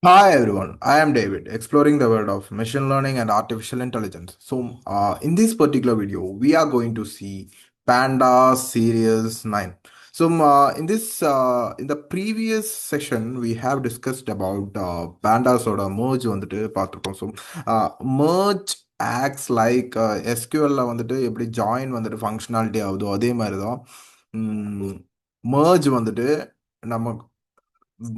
Hi everyone, I am David, exploring the world of machine learning and artificial intelligence. In this particular video, we are going to see Panda Series 9. In the previous session, we have discussed about Pandas or merge வந்துட்டு பார்த்திருக்கோம். Merge acts like SQL வந்துட்டு எப்படி join வந்துட்டு functionality ஆகுதோ அதே மாதிரி தான் merge வந்துட்டு நம்ம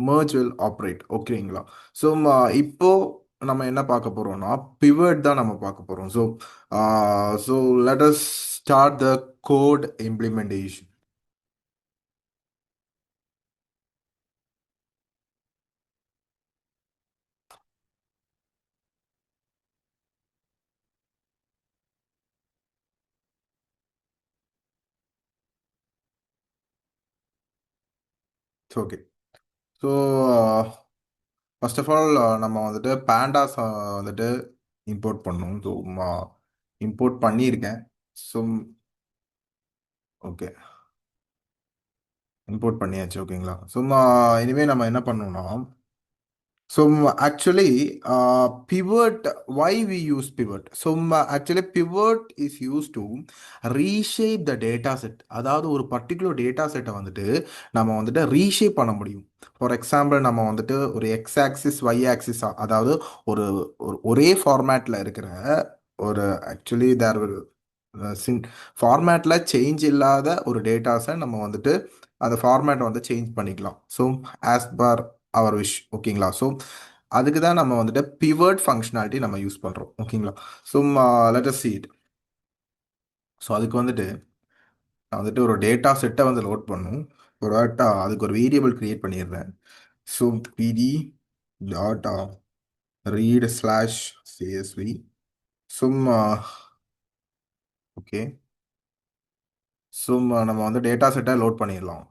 merge will operate ஓகேங்களா. ஸோ இப்போ நம்ம என்ன பார்க்க போறோம்னா pivot தான் நம்ம பார்க்க போறோம். So let us start the code implementation. Okay. So first of all நம்ம வந்துட்டு பேண்டாஸ் வந்துட்டு இம்போர்ட் பண்ணணும். ஸோ இம்போர்ட் பண்ணியிருக்கேன். ஸோ ஓகே, இம்போர்ட் பண்ணியாச்சு ஓகேங்களா. இனிமேல் நம்ம என்ன பண்ணணும்னா actually, pivot, why we use pivot? Actually, pivot is used to reshape the data set. அதாவது ஒரு பர்டிகுலர் டேட்டா செட்டை வந்துட்டு நம்ம வந்துட்டு ரீஷேப் பண்ண முடியும். ஃபார் எக்ஸாம்பிள், நம்ம வந்துட்டு ஒரு எக்ஸ் ஆக்சிஸ் ஒய் ஆக்சிஸ், அதாவது ஒரு ஒரே ஃபார்மேட்டில் இருக்கிற ஒரு ஆக்சுவலி தேர் ஒரு ஃபார்மேட்டில் சேஞ்ச் இல்லாத ஒரு டேட்டாஸை நம்ம வந்துட்டு அந்த ஃபார்மேட்டை வந்து சேஞ்ச் பண்ணிக்கலாம். ஆஸ் பர் அவர் விஷ் ஓகேங்களா. அதுக்கு தான் நம்ம வந்துட்டு பிவட் ஃபங்க்ஷனாலிட்டி நம்ம யூஸ் பண்ணுறோம் ஓகேங்களா. So let us see it. அதுக்கு வந்துட்டு நான் வந்துட்டு ஒரு டேட்டா செட்டை வந்து லோட் பண்ணும். ஒரு டேட்டா அதுக்கு ஒரு வேரியபிள் கிரியேட் பண்ணிடுறேன். ஸோ பிடி டாட் ரீட் ஸ்லாஷ் சிஎஸ்வி. சும்மா ஓகே. நம்ம வந்து டேட்டா செட்டை லோட் பண்ணிடலாம்.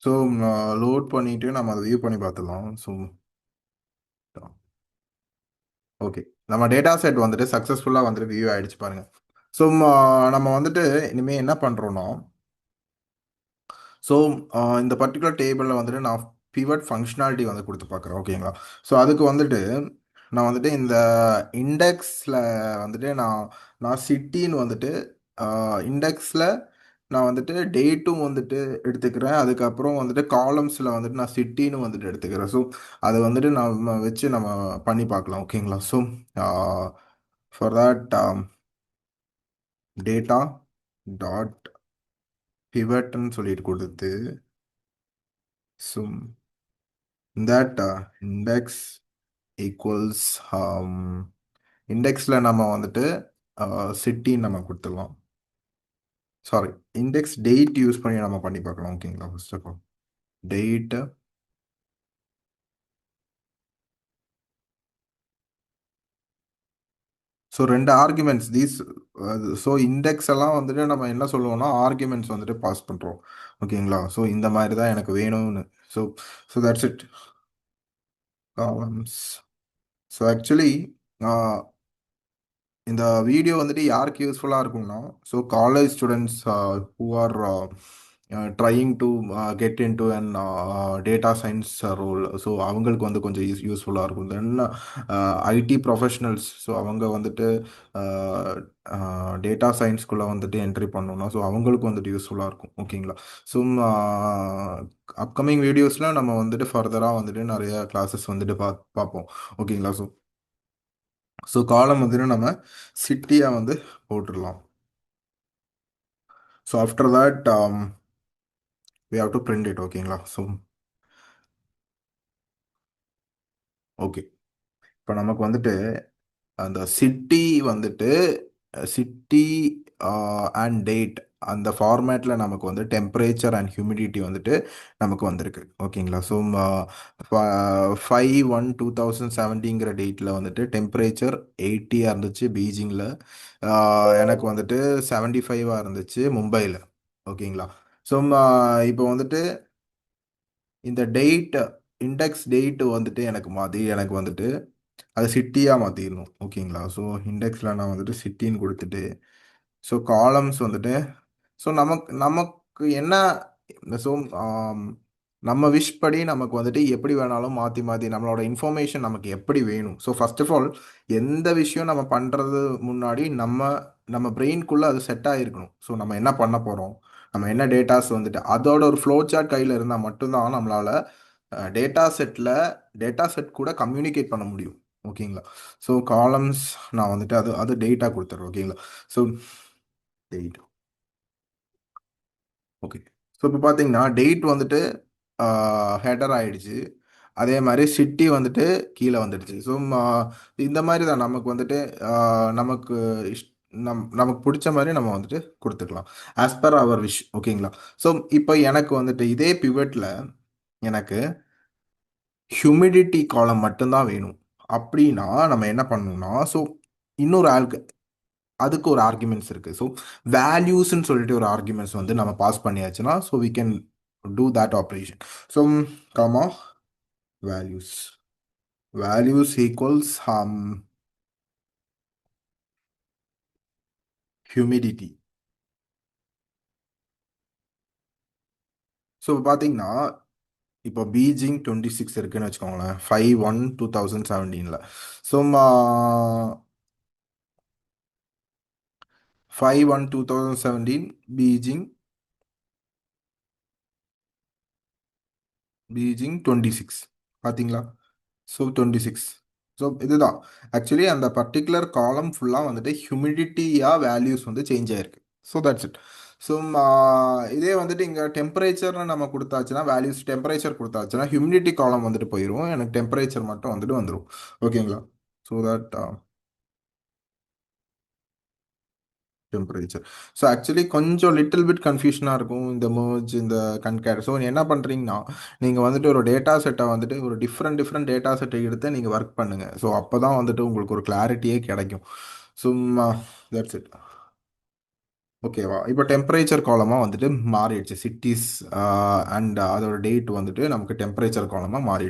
ஸோ லோட் பண்ணிட்டு நம்ம அதை வியூ பண்ணி பார்த்துடலாம். ஓகே, நம்ம டேட்டா செட் வந்துட்டு சக்ஸஸ்ஃபுல்லாக வந்துட்டு வியூ ஆயிடுச்சு பாருங்க. ஸோ நம்ம வந்துட்டு இனிமேல் என்ன பண்ணுறோன்னா ஸோ இந்த பர்டிகுலர் டேபிளில் வந்துட்டு நான் பிவட் ஃபங்க்ஷனாலிட்டி வந்து கொடுத்து பார்க்குறேன் ஓகேங்களா. அதுக்கு வந்துட்டு நான் வந்துட்டு இந்த இண்டெக்ஸில் வந்துட்டு நான் சிட்டின்னு வந்துட்டு இண்டெக்ஸில் நான் வந்துட்டு டேட்டும் வந்துட்டு எடுத்துக்கிறேன். அதுக்கப்புறம் வந்துட்டு காலம்ஸில் வந்துட்டு நான் சிட்டின்னு வந்துட்டு எடுத்துக்கிறேன். அதை வந்துட்டு நம்ம வச்சு நம்ம பண்ணி பார்க்கலாம் ஓகேங்களா. ஃபார் தட் டேட்டா டாட் பிவட்னு சொல்லிட்டு கொடுத்து ஸோ that index equals இண்டெக்ஸில் நம்ம வந்துட்டு சிட்டின்னு நம்ம கொடுத்துடலாம். சாரி, இண்டெக்ஸ் டேட் யூஸ் பண்ணி நம்ம பண்ணி பார்க்கலாம் ஓகேங்களா. First of all date. ரெண்டு ஆர்குமெண்ட்ஸ் தீஸ். இண்டெக்ஸ் எல்லாம் வந்துட்டு நம்ம என்ன சொல்லுவோம்னா ஆர்குமெண்ட்ஸ் வந்துட்டு பாஸ் பண்ணுறோம் ஓகேங்களா. இந்த மாதிரி தான் எனக்கு வேணும்னு. So that's it. Columns. Actually இந்த வீடியோ வந்துட்டு யாருக்கு யூஸ்ஃபுல்லாக இருக்கும்னா college students who are trying to get in to and data science role. அவங்களுக்கு வந்து கொஞ்சம் யூஸ்ஃபுல்லாக இருக்கும். தென் ஐடி ப்ரொஃபஷனல்ஸ், அவங்க வந்துட்டு டேட்டா சயின்ஸ்குள்ளே வந்துட்டு என்ட்ரி பண்ணணும்னா அவங்களுக்கு வந்துட்டு யூஸ்ஃபுல்லாக இருக்கும் ஓகேங்களா. ஸோ அப்கமிங் வீடியோஸில் நம்ம வந்துட்டு ஃபர்தராக வந்துட்டு நிறைய கிளாஸஸ் வந்துட்டு பார்ப்போம் ஓகேங்களா. காலம் வந்துட்டு நம்ம சிட்டியாக வந்து போட்டுடலாம். After that we have to print it ஓகேங்களா. ஓகே, இப்போ நமக்கு வந்துட்டு அந்த சிட்டி வந்துட்டு சிட்டி அண்ட் டேட் அந்த ஃபார்மேட்டில் நமக்கு வந்து டெம்பரேச்சர் அண்ட் ஹியூமிடிட்டி வந்துட்டு நமக்கு வந்திருக்கு ஓகேங்களா. ஸோ 5/1/2017ங்கிற டேட்டில் வந்துட்டு டெம்பரேச்சர் 80 இருந்துச்சு பீஜிங்கில். எனக்கு வந்துட்டு 75 இருந்துச்சு மும்பையில் ஓகேங்களா. ஸோ இப்போ வந்துட்டு இந்த டேட் இண்டெக்ஸ் டேட் வந்துட்டு எனக்கு வந்துட்டு அது சிட்டியாக மாற்றிடணும் ஓகேங்களா. ஸோ இண்டெக்ஸில் நான் வந்துட்டு சிட்டின்னு கொடுத்துட்டு ஸோ காலம்ஸ் வந்துட்டு ஸோ நமக்கு என்ன ஸோ நம்ம விஷ் படி நமக்கு வந்துட்டு எப்படி வேணாலும் மாற்றி மாற்றி நம்மளோட இன்ஃபர்மேஷன் நமக்கு எப்படி வேணும். ஸோ ஃபர்ஸ்ட் ஆஃப் ஆல் எந்த விஷயம் நம்ம பண்ணுறது முன்னாடி நம்ம பிரெயின்குள்ளே அது செட் ஆகிருக்கணும். ஸோ நம்ம என்ன பண்ண போகிறோம், நம்ம என்ன டேட்டாஸ் வந்துட்டு அதோட ஒரு ஃப்ளோ சார்ட் கையில் இருந்தால் மட்டும்தான் நம்மளால் டேட்டா செட் கூட கம்யூனிகேட் பண்ண முடியும் ஓகேங்களா. ஸோ காலம்ஸ் நான் வந்துட்டு அது அது டேட்டா கொடுத்துட்றேன் ஓகேங்களா. So date okay. ஸோ இப்போ பார்த்தீங்கன்னா டேட் வந்துட்டு ஹெடர் ஆயிடுச்சு. அதே மாதிரி சிட்டி வந்துட்டு கீழே வந்துடுச்சு. ஸோ இந்த மாதிரி தான் நமக்கு வந்துட்டு நமக்கு இஷ் நமக்கு பிடிச்ச மாதிரி நம்ம வந்துட்டு கொடுத்துக்கலாம் ஆஸ் பர் அவர் விஷ் ஓகேங்களா. ஸோ இப்போ எனக்கு வந்துட்டு இதே பிவட்டில் எனக்கு ஹியூமிடிட்டி காலம் மட்டும்தான் வேணும் அப்படின்னா நம்ம என்ன பண்ணணும்னா ஸோ இன்னொரு அதுக்கு ஒரு ஆர்குமெண்ட்ஸ் இருக்குது. ஸோ வேல்யூஸ்ன்னு சொல்லிட்டு ஒரு ஆர்குமெண்ட்ஸ் வந்து நம்ம பாஸ் பண்ணியாச்சுன்னா so we can do that operation. So comma values values equals humidity. So பார்த்தீங்கன்னா இப்போ பீஜிங் 26 இருக்குன்னு வச்சுக்கோங்களேன் 5/1/2017. ஸோ 5/1/2017 பீஜிங் பீஜிங் 26 பார்த்தீங்களா. ஸோ 26 ஸோ இதுதான் ஆக்சுவலி அந்த பர்டிகுலர் காலம் ஃபுல்லாக வந்துட்டு ஹியூமிடிட்டியாக வேல்யூஸ் வந்து சேஞ்ச் ஆயிருக்கு. So that's it. ஸோ இதே வந்துட்டு இங்கே டெம்பரேச்சர்னு நம்ம கொடுத்தாச்சுன்னா வேல்யூஸ் டெம்பரேச்சர் கொடுத்தாச்சுன்னா ஹியூமிடிட்டி காலம் வந்துட்டு போயிடும், எனக்கு டெம்பரேச்சர் மட்டும் வந்துட்டு வந்துடும் ஓகேங்களா. So that temperature. So actually கொஞ்சம் லிட்டில் பிட் கன்ஃபியூஷனாக இருக்கும் இந்த merge இந்த கன்கேட். ஸோ என்ன பண்ணுறீங்கன்னா நீங்கள் வந்துட்டு ஒரு டேட்டா செட்டை வந்துட்டு ஒரு டிஃப்ரெண்ட் டிஃப்ரெண்ட் டேட்டா செட்டை எடுத்து நீங்கள் ஒர்க் பண்ணுங்கள். ஸோ அப்போ தான் வந்துட்டு உங்களுக்கு ஒரு கிளாரிட்டியே கிடைக்கும். சும்மா தட்ஸ் இட் ஓகேவா. இப்போ டெம்பரேச்சர் காலமாக வந்துட்டு மாறிடுச்சு சிட்டிஸ் அண்ட் அதோட டேட் வந்துட்டு நமக்கு டெம்பரேச்சர் காலமாக மாறிடுச்சு.